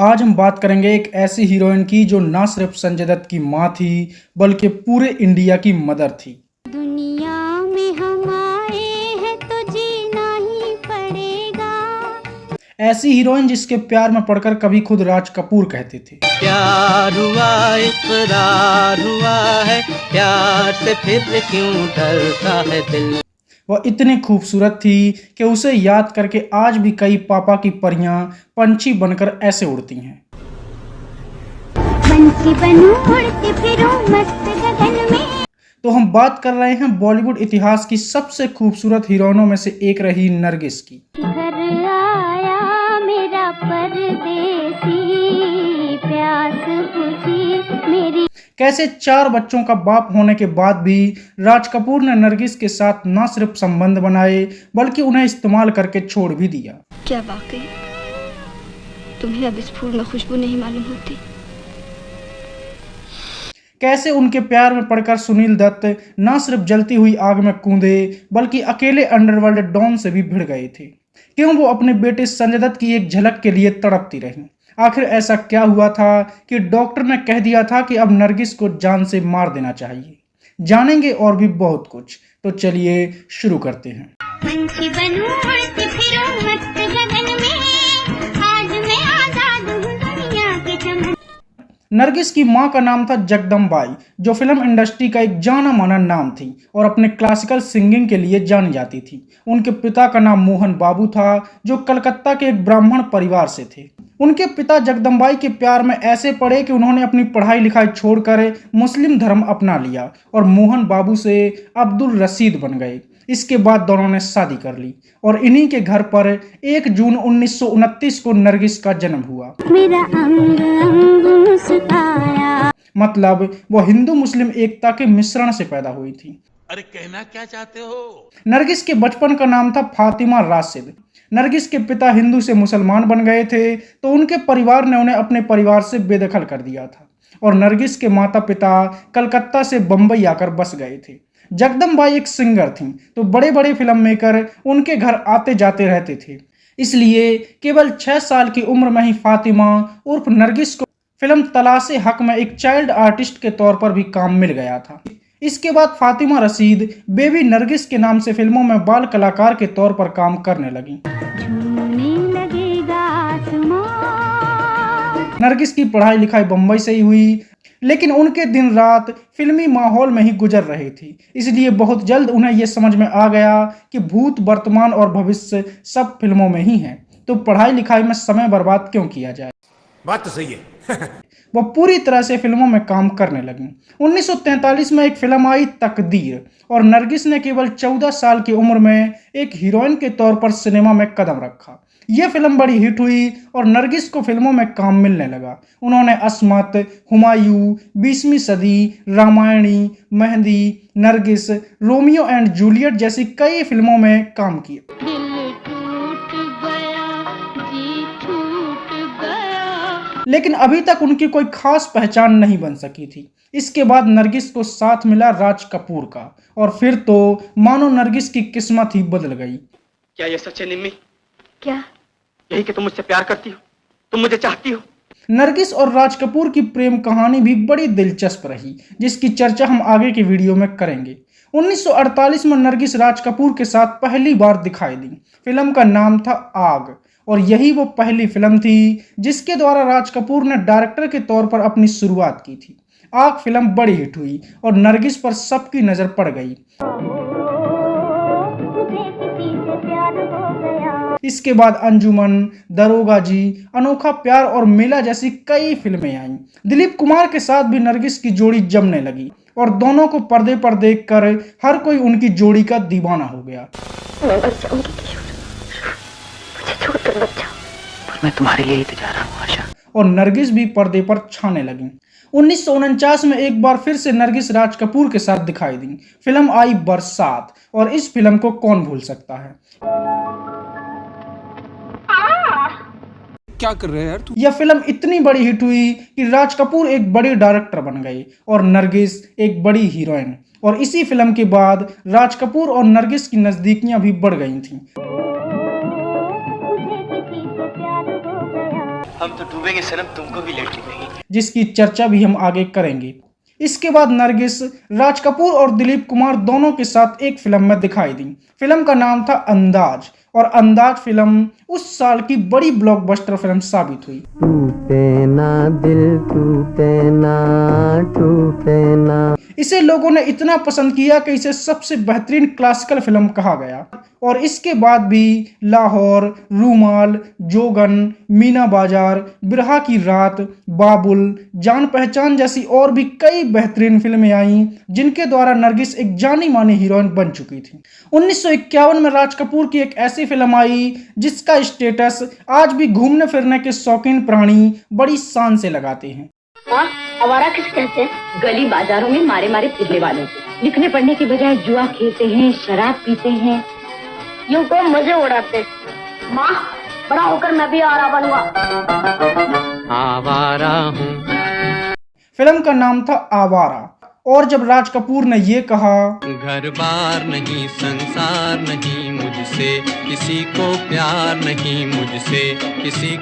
आज हम बात करेंगे एक ऐसी हीरोइन की जो ना सिर्फ संजय दत्त की माँ थी बल्कि पूरे इंडिया की मदर थी। दुनिया में हम आए हैं तो जीना ही पड़ेगा। ऐसी हीरोइन जिसके प्यार में पड़कर कभी खुद राज कपूर कहते थे, प्यार हुआ इकरार हुआ है, प्यार से फिर क्यों डरता है दिल। वह इतनी खूबसूरत थी कि उसे याद करके आज भी कई पापा की परियां पंछी बनकर ऐसे उड़ती हैं। पंछी बनूं उड़ती फिरूं मस्त गगन में। तो हम बात कर रहे हैं बॉलीवुड इतिहास की सबसे खूबसूरत हीरोइनों में से एक रही नरगिस की। घर आया मेरा परदेसी, प्यास बुझी मेरी। कैसे 4 बच्चों का बाप होने के बाद भी राज कपूर ने नरगिस के साथ न सिर्फ संबंध बनाए बल्कि उन्हें इस्तेमाल करके छोड़ भी दिया। क्या वाकई तुम्हें अब इस फूल में खुशबू नहीं मालूम होती? कैसे उनके प्यार में पड़कर सुनील दत्त न सिर्फ जलती हुई आग में कूदे बल्कि अकेले अंडरवर्ल्ड डॉन से भी भिड़ गए थे। क्यों वो अपने बेटे संजय दत्त की एक झलक के लिए तड़पती रहीं। आखिर ऐसा क्या हुआ था कि डॉक्टर ने कह दिया था कि अब नरगिस को जान से मार देना चाहिए। जानेंगे और भी बहुत कुछ, तो चलिए शुरू करते हैं। पंछी बनूं उड़ती फिरूं मस्त गगन में, आज मैं आजाद हूँ दुनिया के चमन। नरगिस की मां का नाम था जगदम्बाई, जो फिल्म इंडस्ट्री का एक जाना माना नाम थी और अपने क्लासिकल सिंगिंग के लिए जानी जाती थी। उनके पिता का नाम मोहन बाबू था, जो कलकत्ता के एक ब्राह्मण परिवार से थे। उनके पिता जगदम्बाई के प्यार में ऐसे पड़े कि उन्होंने अपनी पढ़ाई लिखाई छोड़कर मुस्लिम धर्म अपना लिया और मोहन बाबू से अब्दुल रशीद बन गए। इसके बाद दोनों ने शादी कर ली और इन्हीं के घर पर 1 जून 1929 को नरगिस का जन्म हुआ। मेरा अंग अंग मुस्काया। मतलब वो हिंदू मुस्लिम एकता के मिश्रण से पैदा हुई थी। अरे कहना क्या चाहते हो? नरगिस के बचपन का नाम था फातिमा राशिद। नरगिस के पिता हिंदू से मुसलमान बन गए थे तो उनके परिवार ने उन्हें अपने परिवार से बेदखल कर दिया था और नरगिस के माता पिता कलकत्ता से बंबई आकर बस गए थे। जगदम्बाई एक सिंगर थीं तो बड़े बड़े फिल्म मेकर उनके घर आते जाते रहते थे। इसलिए केवल 6 साल की उम्र में ही फातिमा उर्फ नरगिस को फिल्म तलाशे हक में एक चाइल्ड आर्टिस्ट के तौर पर भी काम मिल गया था। इसके बाद फातिमा रशीद बेबी नरगिस के नाम से फिल्मों में बाल कलाकार के तौर पर काम करने लगी। झूमने लगेगा आसमां। नरगिस की पढ़ाई लिखाई बम्बई से ही हुई, लेकिन उनके दिन रात फिल्मी माहौल में ही गुजर रहे थे। इसलिए बहुत जल्द उन्हें यह समझ में आ गया कि भूत, वर्तमान और भविष्य सब फिल्मों में ही है, तो पढ़ाई लिखाई में समय बर्बाद क्यों किया जाए। बात तो सही है। वो पूरी तरह से फिल्मों में काम करने लगी। 1943 में एक फिल्म आई तकदीर और नरगिस ने केवल 14 साल की उम्र में एक हीरोइन के तौर पर सिनेमा में कदम रखा। यह फिल्म बड़ी हिट हुई और नरगिस को फिल्मों में काम मिलने लगा। उन्होंने अस्मत, हुमायूं, 20वीं सदी, Ramayani, Mehndi, Nargis, Romeo and Juliet जैसी कई फिल्मों में काम किया। दिल टूट गया, जी छूट गया। लेकिन अभी तक उनकी कोई खास पहचान नहीं बन सकी थी। इसके बाद नरगिस को साथ मिला राज कपूर का और फिर तो मानो नरगिस की किस्मत ही बदल गई। क्या ये सच है निम्मी? क्या? यही कि तुम मुझसे प्यार करती हो, तुम मुझे चाहती हो? नरगिस और राज कपूर की प्रेम कहानी भी बड़ी दिलचस्प रही, जिसकी चर्चा हम आगे की वीडियो में करेंगे। 1948 में नरगिस राज कपूर के साथ पहली बार दिखाई दी। फिल्म का नाम था आग और यही वो पहली फिल्म थी जिसके द्वारा राज कपूर ने डायरेक्टर के तौर पर अपनी शुरुआत की थी। आग फिल्म बड़ी हिट हुई और नरगिस पर सबकी नजर पड़ गई। इसके बाद अंजुमन, दरोगा जी, अनोखा प्यार और मेला जैसी कई फिल्में आईं। दिलीप कुमार के साथ भी नरगिस की जोड़ी जमने लगी और दोनों को पर्दे पर देखकर हर कोई उनकी जोड़ी का दीवाना हो गया। मैं मर जाऊंगी किशोर, मुझे छोड़कर मत जाओ। मैं तुम्हारे लिए ही तो जा रहा हूँ आशा। और नरगिस भी पर्दे पर छाने लगी। 1949 में एक बार फिर से नरगिस राज कपूर के साथ दिखाई दी। फिल्म आई बरसात और इस फिल्म को कौन भूल सकता है। क्या कर रहे हैं यार तू? यह फिल्म इतनी बड़ी हिट हुई कि राज कपूर एक बड़ी डायरेक्टर बन गए और नरगिस एक बड़ी हीरोइन। और इसी फिल्म के बाद राज कपूर और नरगिस की नजदीकियां भी बढ़ गई थीं। हम तो डूबेंगे सनम, तुमको भी ले डूबेंगे। जिसकी चर्चा भी हम आगे करेंगे। इसके बाद नरगिस राज कपूर और दिलीप कुमार दोनों के साथ एक फिल्म में दिखाई दी। फिल्म का नाम था अंदाज, और अंदाज फिल्म उस साल की बड़ी ब्लॉकबस्टर फिल्म साबित हुई। टूटे ना दिल, टूटे ना। इसे लोगों ने इतना पसंद किया कि इसे सबसे बेहतरीन क्लासिकल फिल्म कहा गया। और इसके बाद भी लाहौर, रूमाल, जोगन, मीना बाजार, बिरहा की रात, बाबुल, जान पहचान जैसी और भी कई बेहतरीन फिल्में आईं, जिनके द्वारा नरगिस एक जानी मानी हीरोइन बन चुकी थी। 1951 में राज कपूर की एक ऐसी फिल्म आई जिसका स्टेटस आज भी घूमने फिरने के शौकीन प्राणी बड़ी शान से लगाते हैं। आवारा किस कहते हैं? गली बाजारों में मारे मारे फिरने वालों को। लिखने पढ़ने की बजाय जुआ खेलते हैं, शराब पीते हैं, यूं को मजे उड़ाते। माँ, बड़ा होकर मैं भी आवारा बनूंगा। आवारा हूँ। फिल्म का नाम था आवारा। और जब राज कपूर ने ये कहा, घर बार नहीं, संसार नहीं, मुझसे किसी को प्यार नहीं, मुझसे किसी,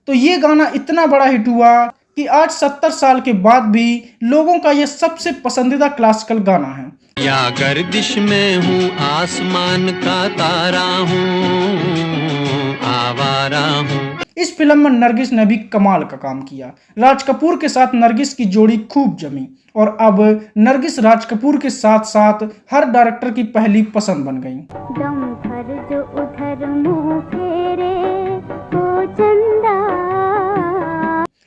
तो ये गाना इतना बड़ा हिट हुआ कि आज 70 साल के बाद भी लोगों का ये सबसे पसंदीदा क्लासिकल गाना है। या गर्दिश में हूँ, आसमान का तारा हूँ, आवारा हूँ। इस फिल्म में नरगिस ने भी कमाल का काम किया। राज कपूर के साथ नरगिस की जोड़ी खूब जमी, और अब नरगिस राज कपूर के साथ साथ हर डायरेक्टर की पहली पसंद बन गई। दम भर जो उधर मुंह फेरे वो चंदा।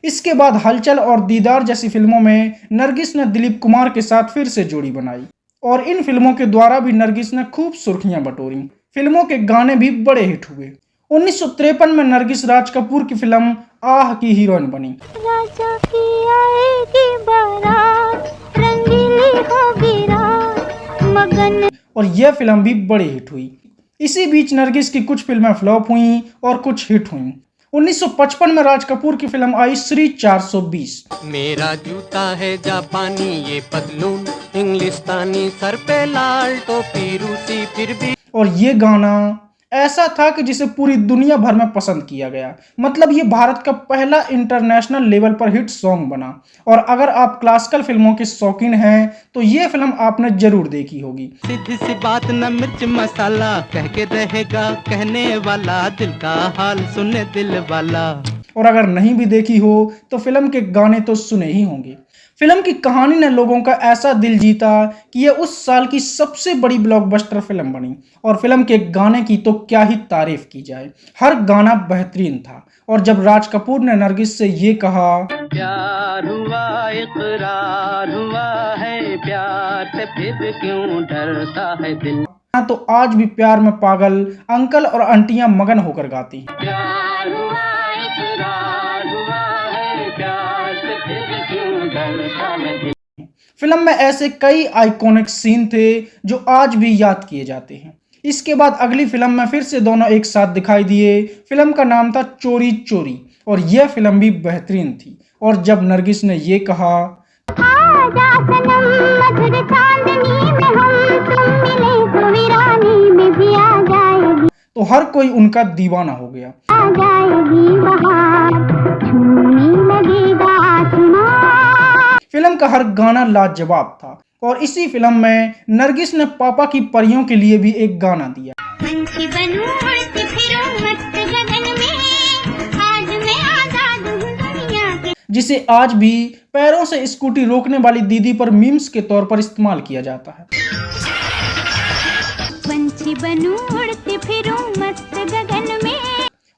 इसके बाद हलचल और दीदार जैसी फिल्मों में नरगिस ने दिलीप कुमार के साथ फिर से जोड़ी बनाई, और इन फिल्मों के द्वारा भी नरगिस ने खूब सुर्खियां बटोरी। फिल्मों के गाने भी बड़े हिट हुए। 1953 में नरगिस राज कपूर की फिल्म आह की हीरोइन बनी। राजा की आएगी बारात, रंगीली होगी रात, मगन। और यह फिल्म भी बड़ी हिट हुई। इसी बीच नरगिस की कुछ फिल्में फ्लॉप हुईं और कुछ हिट हुईं। 1955 में राज कपूर की फिल्म आई श्री 420। मेरा जूता है जापानी, ये पतलून इंग्लिस्तानी, सर पे लाल टोपी रूसी, फिर भी। और ये गाना ऐसा था कि जिसे पूरी दुनिया भर में पसंद किया गया। मतलब ये भारत का पहला इंटरनेशनल लेवल पर हिट सॉन्ग बना। और अगर आप क्लासिकल फिल्मों के शौकीन हैं तो ये फिल्म आपने जरूर देखी होगी। सीधी सी बात न मिर्च मसाला, कह के रहेगा कहने वाला, दिल का हाल सुने दिल वाला। और अगर नहीं भी देखी हो तो फिल्म के गाने तो सुने ही होंगे। फिल्म की कहानी ने लोगों का ऐसा दिल जीता कि यह उस साल की सबसे बड़ी ब्लॉकबस्टर फिल्म बनी। और फिल्म के गाने की तो क्या ही तारीफ की जाए, हर गाना बेहतरीन था। और जब राज कपूर ने नरगिस से ये कहा, प्यार हुआ इकरार हुआ है, प्यार से फिर क्यों डरता है दिल, तो आज भी प्यार में पागल अंकल और आंटियां मगन होकर गाती। प्यार हुआ इकरार हुआ है, प्यार से फिर क्यों डरता है दिल। फिल्म में ऐसे कई आइकॉनिक सीन थे जो आज भी याद किए जाते हैं। इसके बाद अगली फिल्म में फिर से दोनों एक साथ दिखाई दिए। फिल्म का नाम था चोरी चोरी, और यह फिल्म भी बेहतरीन थी। और जब नरगिस ने ये कहा, आजा सनम मधुर चांदनी में हम तुम मिले तो वीरानी में भी आ जाएगी, तो हर कोई उनका दीवाना हो गया। आ जाएगी बहार, छूने लगेगा आसमां। फिल्म का हर गाना लाजवाब था। और इसी फिल्म में नरगिस ने पापा की परियों के लिए भी एक गाना दिया। पंछी बनूं उड़ती फिरूं मस्त गगन में, आज मैं आजाद हूँ दुनिया के। जिसे आज भी पैरों से स्कूटी रोकने वाली दीदी पर मीम्स के तौर पर इस्तेमाल किया जाता है। पंछी बनूं उड़ती फिरूं मस्त गगन में।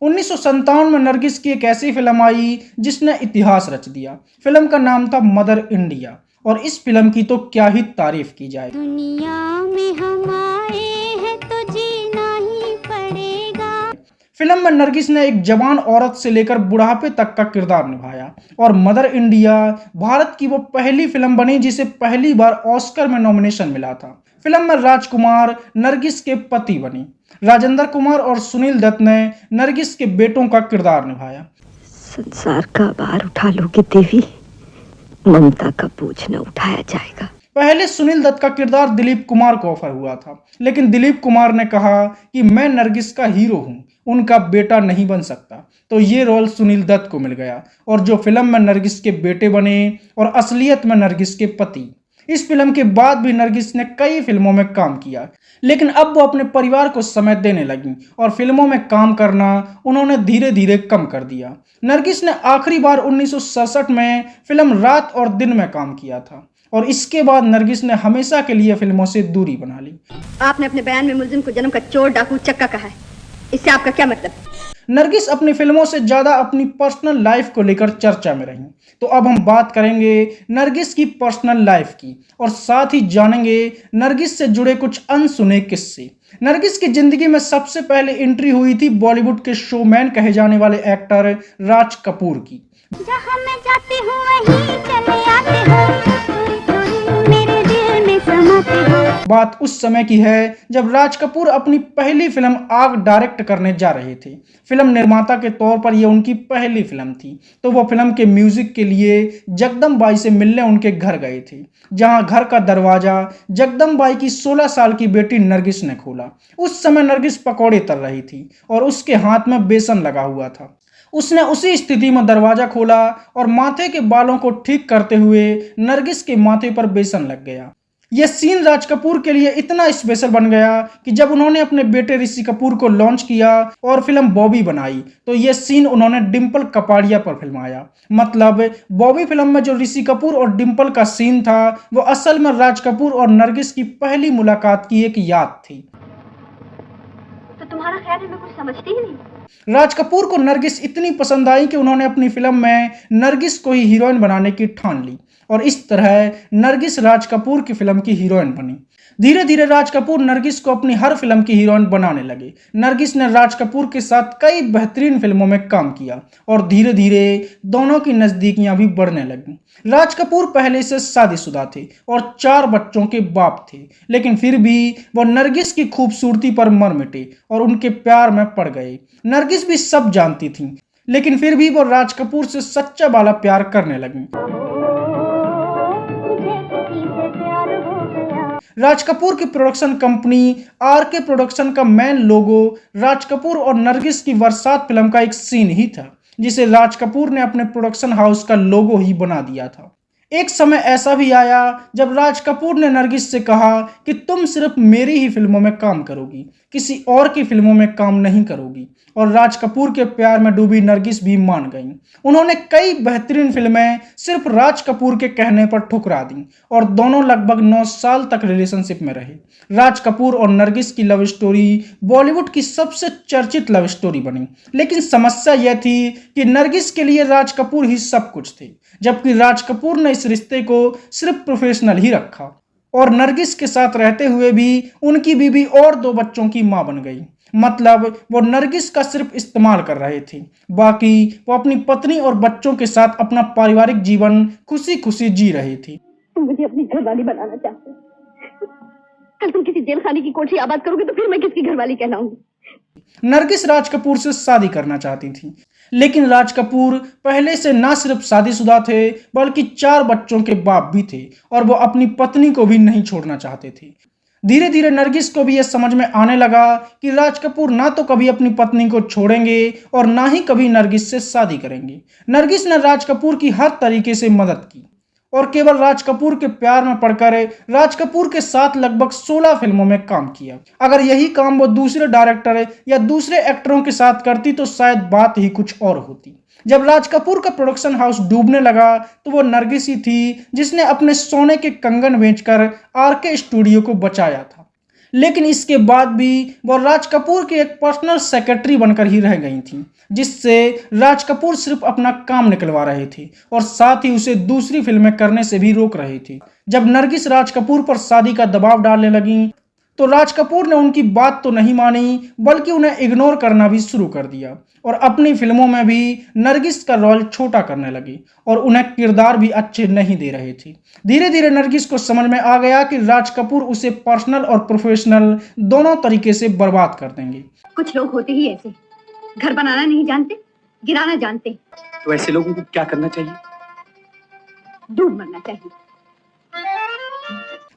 1957 में नरगिस की एक ऐसी फिल्म आई जिसने इतिहास रच दिया। फिल्म का नाम था मदर इंडिया, और इस फिल्म की तो क्या ही तारीफ की जाए। दुनिया में हम आए हैं तो जीना ही पड़ेगा। फिल्म में नरगिस ने एक जवान औरत से लेकर बुढ़ापे तक का किरदार निभाया। और मदर इंडिया भारत की वो पहली फिल्म बनी जिसे पहली बार ऑस्कर में नॉमिनेशन मिला था। फिल्म में राजकुमार नरगिस के पति बनी। राजेंद्र कुमार और सुनील दत्त ने नरगिस के बेटों का किरदार निभाया। संसार का भार उठा लोगे देवी, ममता का बोझ न उठाया जाएगा। पहले सुनील दत्त का किरदार दिलीप कुमार को ऑफर हुआ था, लेकिन दिलीप कुमार ने कहा कि मैं नरगिस का हीरो हूं, उनका बेटा नहीं बन सकता। तो ये रोल सुनील दत्त को मिल गया और जो फिल्म में नरगिस के बेटे बने और असलियत में नरगिस के पति। इस फिल्म के बाद भी नरगिस ने कई फिल्मों में काम किया, लेकिन अब वो अपने परिवार को समय देने लगी और फिल्मों में काम करना उन्होंने धीरे धीरे कम कर दिया। नरगिस ने आखिरी बार 1967 में फिल्म रात और दिन में काम किया था और इसके बाद नरगिस ने हमेशा के लिए फिल्मों से दूरी बना ली। आपने अपने बयान में मुलजिम को जन्म का चोर डाकू चक्का कहा है, इससे आपका क्या मतलब? नरगिस अपनी फिल्मों से ज्यादा अपनी पर्सनल लाइफ को लेकर चर्चा में रही। तो अब हम बात करेंगे नरगिस की पर्सनल लाइफ की और साथ ही जानेंगे नरगिस से जुड़े कुछ अनसुने किस्से। नरगिस की जिंदगी में सबसे पहले एंट्री हुई थी बॉलीवुड के शोमैन कहे जाने वाले एक्टर राज कपूर की। जहाँ मैं जाती हूँ वहीं चले आते हो, मेरे दिल में समाते हो। बात उस समय की है जब राज कपूर अपनी पहली फिल्म आग डायरेक्ट करने जा रहे थे। फिल्म निर्माता के तौर पर यह उनकी पहली फिल्म थी, तो वो फिल्म के म्यूजिक के लिए जगदम्बाई से मिलने उनके घर गए थे, जहां घर का दरवाजा जगदम्बाई की 16 साल की बेटी नरगिस ने खोला। उस समय नरगिस पकौड़े तल रही थी और उसके हाथ में बेसन लगा हुआ था। उसने उसी स्थिति में दरवाजा खोला और माथे के बालों को ठीक करते हुए नरगिस के माथे पर बेसन लग गया। यह सीन राज कपूर के लिए इतना स्पेशल बन गया कि जब उन्होंने अपने बेटे ऋषि कपूर को लॉन्च किया और फिल्म बॉबी बनाई, तो यह सीन उन्होंने डिम्पल कपाड़िया पर फिल्माया। मतलब बॉबी फिल्म में जो ऋषि कपूर और डिम्पल का सीन था, वो असल में राज कपूर और नरगिस की पहली मुलाकात की एक याद थी। तो तुम्हारा ख्याल है मैं कुछ समझती ही नहीं। राज कपूर को नरगिस इतनी पसंद आई कि उन्होंने अपनी फिल्म में नरगिस को ही हीरोइन बनाने की ठान ली और इस तरह नरगिस राज कपूर की फिल्म की हीरोइन बनी। धीरे धीरे राज कपूर नरगिस को अपनी हर फिल्म की हीरोइन बनाने लगे। नरगिस ने राज कपूर के साथ कई बेहतरीन फिल्मों में काम किया और धीरे धीरे दोनों की नजदीकियां भी बढ़ने लगी। राज कपूर पहले से शादीशुदा थे और 4 बच्चों के बाप थे, लेकिन फिर भी वो नरगिस की खूबसूरती पर मर मिटे और उनके प्यार में पड़ गए। नरगिस भी सब जानती थी, लेकिन फिर भी वो राज कपूर से सच्चा वाला प्यार करने लगी। राज कपूर की प्रोडक्शन कंपनी आरके प्रोडक्शन का मेन लोगो राज कपूर और नरगिस की बरसात फिल्म का एक सीन ही था, जिसे राज कपूर ने अपने प्रोडक्शन हाउस का लोगो ही बना दिया था। एक समय ऐसा भी आया जब राज कपूर ने नरगिस से कहा कि तुम सिर्फ मेरी ही फिल्मों में काम करोगी, किसी और की फिल्मों में काम नहीं करोगी, और राज कपूर के प्यार में डूबी नरगिस भी मान गई। उन्होंने कई बेहतरीन फिल्में सिर्फ राज कपूर के कहने पर ठुकरा दी और दोनों लगभग 9 साल तक रिलेशनशिप में रहे। राज कपूर और नरगिस की लव स्टोरी बॉलीवुड की सबसे चर्चित लव स्टोरी बनी, लेकिन समस्या यह थी कि नरगिस के लिए राज कपूर ही सब कुछ थे, जबकि राज कपूर ने इस रिश्ते को सिर्फ प्रोफेशनल ही रखा और नरगिस के साथ रहते हुए भी उनकी बीवी और 2 बच्चों की मां बन गई। मतलब वो नरगिस का सिर्फ इस्तेमाल कर रहे थे, बाकी वो अपनी पत्नी और बच्चों के साथ अपना पारिवारिक जीवन खुशी खुशी जी रहे थे। तुम मुझे अपनी घरवाली बनाना चाहते हो। कल तुम किसी जेल खाने की कोठी आबाद करोगे तो फिर मैं किसकी घरवाली कहलाऊंगी? नरगिस राज कपूर से शादी करना चाहती थी, लेकिन राज कपूर पहले से ना सिर्फ शादीशुदा थे बल्कि 4 बच्चों के बाप भी थे और वो अपनी पत्नी को भी नहीं छोड़ना चाहते थे। धीरे धीरे नरगिस को भी यह समझ में आने लगा कि राज कपूर ना तो कभी अपनी पत्नी को छोड़ेंगे और ना ही कभी नरगिस से शादी करेंगे। नरगिस ने राज कपूर की हर तरीके से मदद की और केवल राज कपूर के प्यार में पड़कर राज कपूर के साथ लगभग 16 फिल्मों में काम किया। अगर यही काम वो दूसरे डायरेक्टर या दूसरे एक्टरों के साथ करती तो शायद बात ही कुछ और होती। जब राज कपूर का प्रोडक्शन हाउस डूबने लगा तो वो नरगिस ही थी जिसने अपने सोने के कंगन बेचकर आरके स्टूडियो को बचाया था। लेकिन इसके बाद भी वो राज कपूर के एक पर्सनल सेक्रेटरी बनकर ही रह गई थी, जिससे राज कपूर सिर्फ अपना काम निकलवा रहे थे और साथ ही उसे दूसरी फिल्में करने से भी रोक रहे थे। जब नरगिस राज कपूर पर शादी का दबाव डालने लगी तो राज कपूर ने उनकी बात तो नहीं मानी बल्कि उन्हें इग्नोर करना भी शुरू कर दिया और अपनी फिल्मों में भी नरगिस का रोल छोटा करने लगी और उन्हें किरदार भी अच्छे नहीं दे रहे थे। धीरे धीरे नरगिस को समझ में आ गया कि राज कपूर उसे पर्सनल और प्रोफेशनल दोनों तरीके से बर्बाद कर देंगे। कुछ लोग होते ही ऐसे, घर बनाना नहीं जानते, गिराना जानते। तो ऐसे लोगों को क्या करना चाहिए? डूब मरना चाहिए।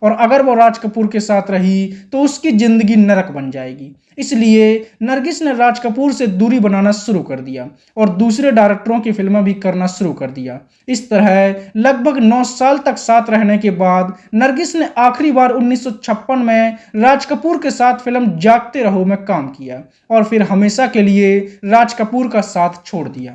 और अगर वो राज कपूर के साथ रही तो उसकी जिंदगी नरक बन जाएगी। इसलिए नरगिस ने राज कपूर से दूरी बनाना शुरू कर दिया और दूसरे डायरेक्टरों की फिल्में भी करना शुरू कर दिया। इस तरह लगभग 9 साल तक साथ रहने के बाद नरगिस ने आखिरी बार 1956 में राज कपूर के साथ फिल्म जागते रहो में काम किया और फिर हमेशा के लिए राज कपूर का साथ छोड़ दिया।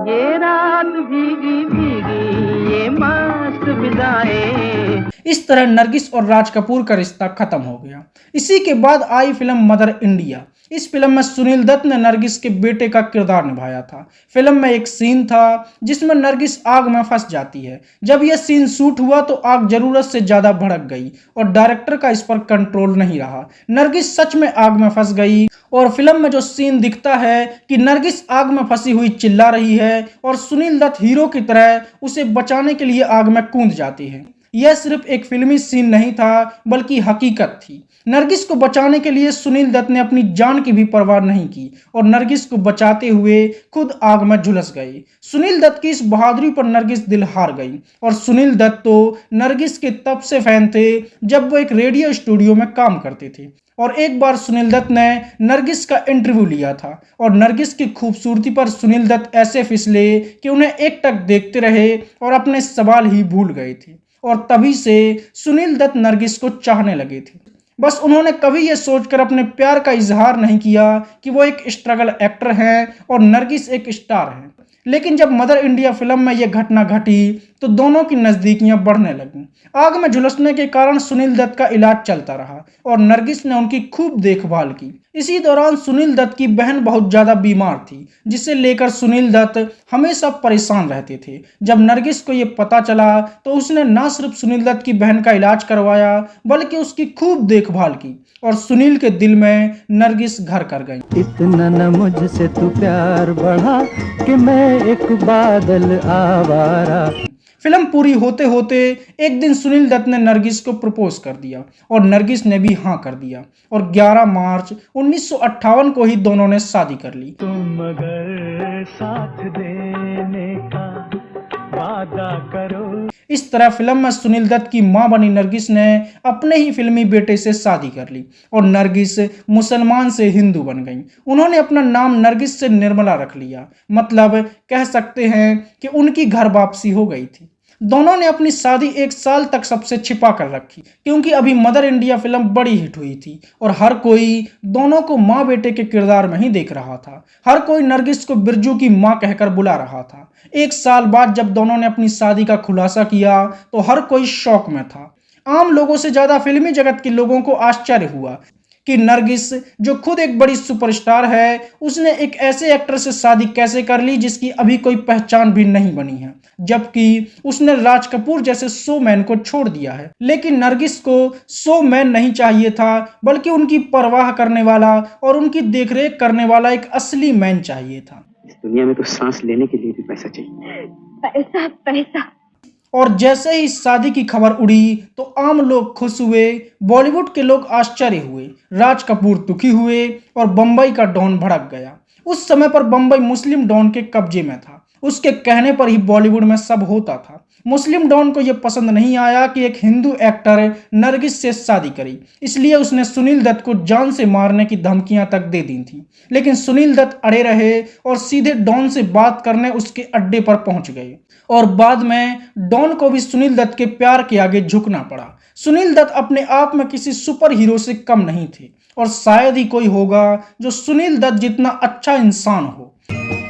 ये रात भीगी भीगी ये मस्त विदाएं। इस तरह नरगिस और राज कपूर का रिश्ता खत्म हो गया। इसी के बाद आई फिल्म मदर इंडिया। इस फिल्म में सुनील दत्त ने नरगिस के बेटे का किरदार निभाया था। फिल्म में एक सीन था जिसमें नरगिस आग में फंस जाती है। जब यह सीन शूट हुआ तो आग जरूरत से ज्यादा भड़क गई और डायरेक्टर का इस पर कंट्रोल नहीं रहा। नरगिस सच में आग में फंस गई और फिल्म में जो सीन दिखता है कि नरगिस आग में फंसी हुई चिल्ला रही है और सुनील दत्त हीरो की तरह उसे बचाने के लिए आग में कूद जाती है। यह सिर्फ एक फिल्मी सीन नहीं था बल्कि हकीकत थी। नरगिस को बचाने के लिए सुनील दत्त ने अपनी जान की भी परवाह नहीं की और नरगिस को बचाते हुए खुद आग में झुलस गए। सुनील दत्त की इस बहादुरी पर नरगिस दिल हार गई और सुनील दत्त तो नरगिस के तब से फैन थे जब वो एक रेडियो स्टूडियो में काम करते थे। और एक बार सुनील दत्त ने नरगिस का इंटरव्यू लिया था और नरगिस की खूबसूरती पर सुनील दत्त ऐसे फिसले कि उन्हें एकटक देखते रहे और अपने सवाल ही भूल गए थे। और तभी से सुनील दत्त नरगिस को चाहने लगे थे। बस उन्होंने कभी यह सोचकर अपने प्यार का इजहार नहीं किया कि वो एक स्ट्रगल एक्टर हैं और नरगिस एक स्टार हैं। लेकिन जब मदर इंडिया फिल्म में यह घटना घटी तो दोनों की नजदीकियां बढ़ने लगीं। आग में झुलसने के कारण सुनील दत्त का इलाज चलता रहा और नरगिस ने उनकी खूब देखभाल की। इसी दौरान सुनील दत्त की बहन बहुत ज्यादा बीमार थी जिसे लेकर सुनील दत्त हमेशा परेशान रहते थे। जब नरगिस को यह पता चला तो उसने न सिर्फ सुनील दत्त की बहन का इलाज करवाया बल्कि उसकी खूब देखभाल की और सुनील के दिल में नरगिस घर कर गई। इतना न मुझसे तू प्यार बढ़ा कि मैं एक बादल आवारा। फिल्म पूरी होते होते एक दिन सुनील दत्त ने नरगिस को प्रपोज कर दिया और नरगिस ने भी हाँ कर दिया और 11 मार्च 1958 को ही दोनों ने शादी कर ली। तुम अगर साथ देने का वादा करो। इस तरह फिल्म में सुनील दत्त की मां बनी नरगिस ने अपने ही फिल्मी बेटे से शादी कर ली और नरगिस मुसलमान से हिंदू बन गई। उन्होंने अपना नाम नरगिस से निर्मला रख लिया। मतलब कह सकते हैं कि उनकी घर वापसी हो गई थी। दोनों ने अपनी शादी 1 साल तक सबसे छिपा कर रखी क्योंकि अभी मदर इंडिया फिल्म बड़ी हिट हुई थी और हर कोई दोनों को माँ बेटे के किरदार में ही देख रहा था। हर कोई नरगिस को बिरजू की माँ कहकर बुला रहा था। 1 साल बाद जब दोनों ने अपनी शादी का खुलासा किया तो हर कोई शौक में था। आम लोगों से ज्यादा फिल्मी जगत के लोगों को आश्चर्य हुआ कि नरगिस जो खुद एक बड़ी सुपरस्टार है उसने एक ऐसे एक्टर से शादी कैसे कर ली जिसकी अभी कोई पहचान भी नहीं बनी है, जबकि उसने राज कपूर जैसे शोमैन को छोड़ दिया है। लेकिन नरगिस को शोमैन नहीं चाहिए था बल्कि उनकी परवाह करने वाला और उनकी देखरेख करने वाला एक असली मैन चाहिए था। इस दुनिया में तो सांस लेने के लिए भी पैसा चाहिए। पैसा पैसा। और जैसे ही शादी की खबर उड़ी तो आम लोग खुश हुए, बॉलीवुड के लोग आश्चर्य हुए, राज कपूर दुखी हुए और बंबई का डॉन भड़क गया। उस समय पर बंबई मुस्लिम डॉन के कब्जे में था। उसके कहने पर ही बॉलीवुड में सब होता था। मुस्लिम डॉन को यह पसंद नहीं आया कि एक हिंदू एक्टर नरगिस से शादी करी, इसलिए उसने सुनील दत्त को जान से मारने की धमकियां तक दे दी थी। लेकिन सुनील दत्त अड़े रहे और सीधे डॉन से बात करने उसके अड्डे पर पहुंच गए और बाद में डॉन को भी सुनील दत्त के प्यार के आगे झुकना पड़ा। सुनील दत्त अपने आप में किसी सुपर हीरो से कम नहीं थे और शायद ही कोई होगा जो सुनील दत्त जितना अच्छा इंसान हो।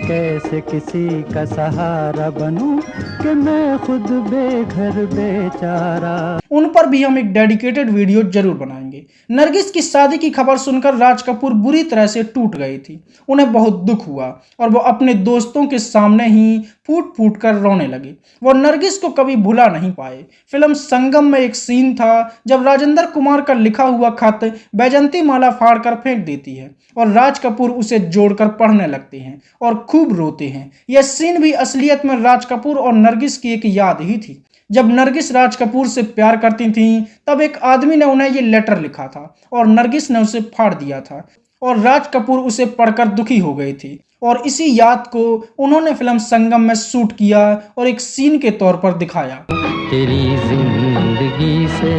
कैसे किसी का सहारा बनूं कि मैं खुद बेघर बेचारा। उन पर भी हम एक डेडिकेटेड वीडियो जरूर बनाएंगे। नरगिस की शादी की खबर सुनकर राज कपूर बुरी तरह से टूट गई थी। उन्हें बहुत दुख हुआ और वो अपने दोस्तों के सामने ही फूट फूट कर रोने लगे। वो नरगिस को कभी भुला नहीं पाए। फिल्म संगम में एक सीन था जब राजेंद्र कुमार का लिखा हुआ खत बैजंती माला फाड़ कर फेंक देती है और राज कपूर उसे जोड़कर पढ़ने लगते हैं और खूब रोते हैं। यह सीन भी असलियत में राज कपूर और नरगिस की एक याद ही थी। जब नरगिस राज कपूर से प्यार करती थीं तब एक आदमी ने उन्हें ये लेटर लिखा था और नरगिस ने उसे फाड़ दिया था और राज कपूर उसे पढ़कर दुखी हो गए थे और इसी याद को उन्होंने फिल्म संगम में शूट किया और एक सीन के तौर पर दिखाया। तेरी जिंदगी से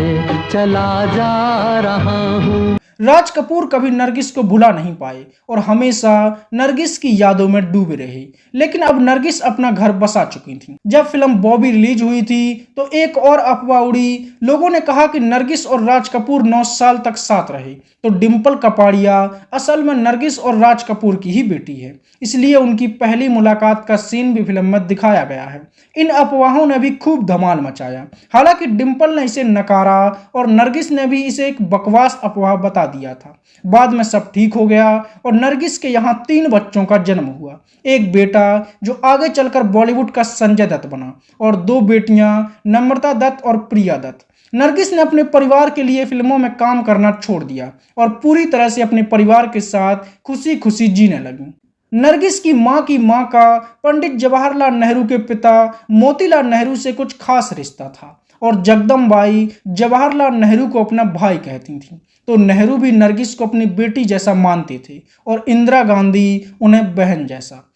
चला जा रहा हूँ। राज कपूर कभी नरगिस को भुला नहीं पाए और हमेशा नरगिस की यादों में डूबे रहे, लेकिन अब नरगिस अपना घर बसा चुकी थी। जब फिल्म बॉबी रिलीज हुई थी तो एक और अफवाह उड़ी। लोगों ने कहा कि नरगिस और राज कपूर 9 साल तक साथ रहे, तो डिम्पल कपाड़िया असल में नरगिस और राज कपूर की ही बेटी है, इसलिए उनकी पहली मुलाकात का सीन भी फिल्म में दिखाया गया है। इन अफवाहों ने भी खूब धमाल मचाया। हालांकि डिम्पल ने इसे नकारा और नरगिस ने भी इसे एक बकवास अफवाह बता दिया था। बाद में सब ठीक हो गया और नरगिस के यहाँ 3 बच्चों का जन्म हुआ। एक बेटा जो आगे चलकर बॉलीवुड का संजय दत्त बना और 2 बेटियां नम्रता दत्त और प्रिया दत्त। नरगिस ने अपने परिवार के लिए फिल्मों में काम करना छोड़ दिया और पूरी तरह से अपने परिवार के साथ खुशी खुशी जीने लगी। नरगिस की मां का पंडित जवाहरलाल नेहरू के पिता मोतीलाल नेहरू से कुछ खास रिश्ता था और जगदम्बाई जवाहरलाल नेहरू को अपना भाई कहती थीं, तो नेहरू भी नरगिस को अपनी बेटी जैसा मानते थे और इंदिरा गांधी उन्हें बहन जैसा।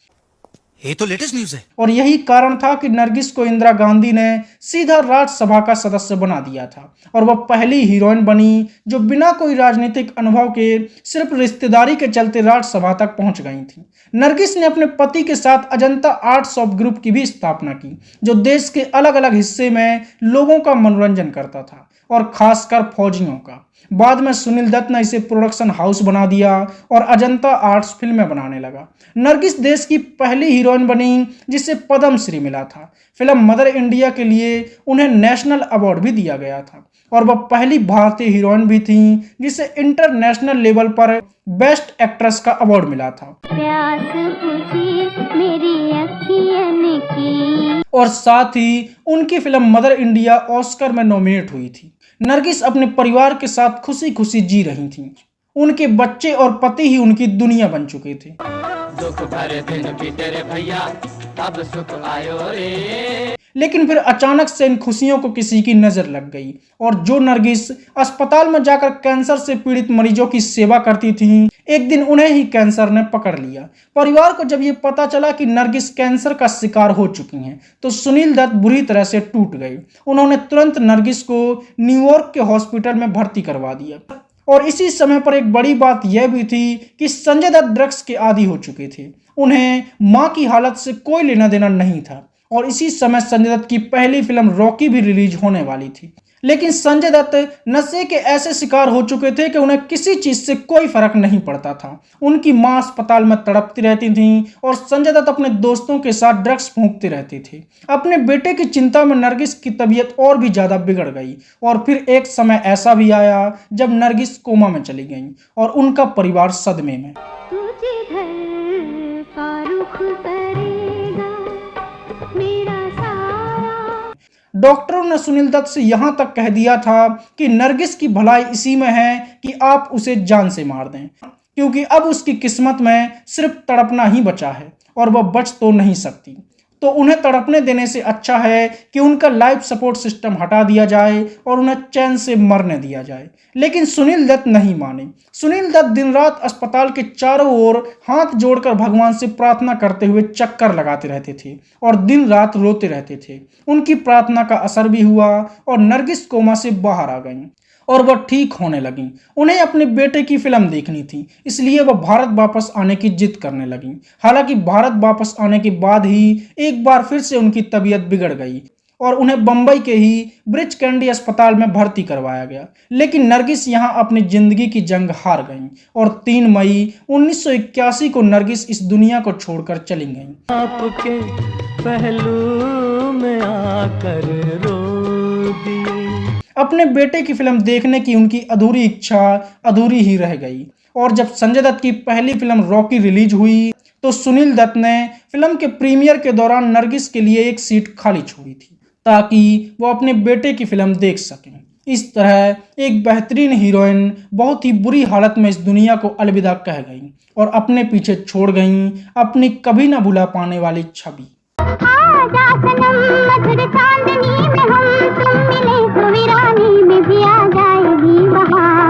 ये तो लेटेस्ट न्यूज़ है। और यही कारण था कि नरगिस को इंदिरा गांधी ने सीधा राज्यसभा का सदस्य बना दिया था और वह पहली हीरोइन बनी जो बिना कोई राजनीतिक अनुभव के सिर्फ रिश्तेदारी के चलते राज्यसभा तक पहुंच गई थी। नरगिस ने अपने पति के साथ अजंता आर्ट्स ऑफ ग्रुप की भी स्थापना की, जो देश के अलग अलग हिस्से में लोगों का मनोरंजन करता था और खासकर फौजियों का। बाद में सुनील दत्त ने इसे प्रोडक्शन हाउस बना दिया और अजंता आर्ट्स फिल्में बनाने लगा। नरगिस देश की पहली हीरोइन बनी जिसे पद्मश्री मिला था। फिल्म मदर इंडिया के लिए उन्हें नेशनल अवार्ड भी दिया गया था और वह पहली भारतीय हीरोइन भी थी जिसे इंटरनेशनल लेवल पर बेस्ट एक्ट्रेस का अवार्ड मिला था। प्यास बुझी मेरी अखियन की। और साथ ही उनकी फिल्म मदर इंडिया ऑस्कर में नॉमिनेट हुई थी। नरगिस अपने परिवार के साथ खुशी खुशी जी रही थी। उनके बच्चे और पति ही उनकी दुनिया बन चुके थे। दुख भरे दिन बीते रे भैया, अब सुख आयो रे। लेकिन फिर अचानक से इन खुशियों को किसी की नजर लग गई और जो नरगिस अस्पताल में जाकर कैंसर से पीड़ित मरीजों की सेवा करती थी, एक दिन उन्हें ही कैंसर ने पकड़ लिया। परिवार को जब ये पता चला कि नरगिस कैंसर का शिकार हो चुकी हैं, तो सुनील दत्त बुरी तरह से टूट गए। उन्होंने तुरंत नरगिस को न्यूयॉर्क के हॉस्पिटल में भर्ती करवा दिया और इसी समय पर एक बड़ी बात यह भी थी कि संजय दत्त ड्रग्स के आदी हो चुके थे। उन्हें मां की हालत से कोई लेना देना नहीं था और इसी समय संजय दत्त की पहली फिल्म रॉकी भी रिलीज होने वाली थी। लेकिन संजय दत्त नशे के ऐसे शिकार हो चुके थे कि उन्हें किसी चीज से कोई फर्क नहीं पड़ता था। उनकी मां अस्पताल में तड़पती रहती थी और संजय दत्त अपने दोस्तों के साथ ड्रग्स फूंकते रहते थे। अपने बेटे की चिंता में नरगिस की तबीयत और भी ज्यादा बिगड़ गई और फिर एक समय ऐसा भी आया जब नरगिस कोमा में चली गई और उनका परिवार सदमे में। तुझे घर का रुख करेगा मेरा सारा। डॉक्टरों ने सुनील दत्त से यहां तक कह दिया था कि नरगिस की भलाई इसी में है कि आप उसे जान से मार दें, क्योंकि अब उसकी किस्मत में सिर्फ तड़पना ही बचा है और वह बच तो नहीं सकती। तो उन्हें तड़पने देने से अच्छा है कि उनका लाइफ सपोर्ट सिस्टम हटा दिया जाए और उन्हें चैन से मरने दिया जाए। लेकिन सुनील दत्त नहीं माने। सुनील दत्त दिन रात अस्पताल के चारों ओर हाथ जोड़कर भगवान से प्रार्थना करते हुए चक्कर लगाते रहते थे और दिन रात रोते रहते थे। उनकी प्रार्थना का असर भी हुआ और नरगिस कोमा से बाहर आ गई और वह ठीक होने लगी। उन्हें अपने बेटे की फिल्म देखनी थी, इसलिए वह भारत वापस आने की जिद करने लगी। हालांकि भारत वापस आने के बाद ही एक बार फिर से उनकी तबीयत बिगड़ गई और उन्हें बंबई के ही ब्रिच कैंडी अस्पताल में भर्ती करवाया गया। लेकिन नरगिस यहां अपनी जिंदगी की जंग हार गई और 3 मई 1981 को नरगिस इस दुनिया को छोड़कर चली गई। आपके पहलू में आकर रो दिए। अपने बेटे की फिल्म देखने की उनकी अधूरी इच्छा अधूरी ही रह गई और जब संजय दत्त की पहली फिल्म रॉकी रिलीज हुई तो सुनील दत्त ने फिल्म के प्रीमियर के दौरान नरगिस के लिए एक सीट खाली छोड़ी थी ताकि वो अपने बेटे की फिल्म देख सकें। इस तरह एक बेहतरीन हीरोइन बहुत ही बुरी हालत में इस दुनिया को अलविदा कह गई और अपने पीछे छोड़ गई अपनी कभी ना भुला पाने वाली छवि। आजा सनम मधुर चांदनी में हम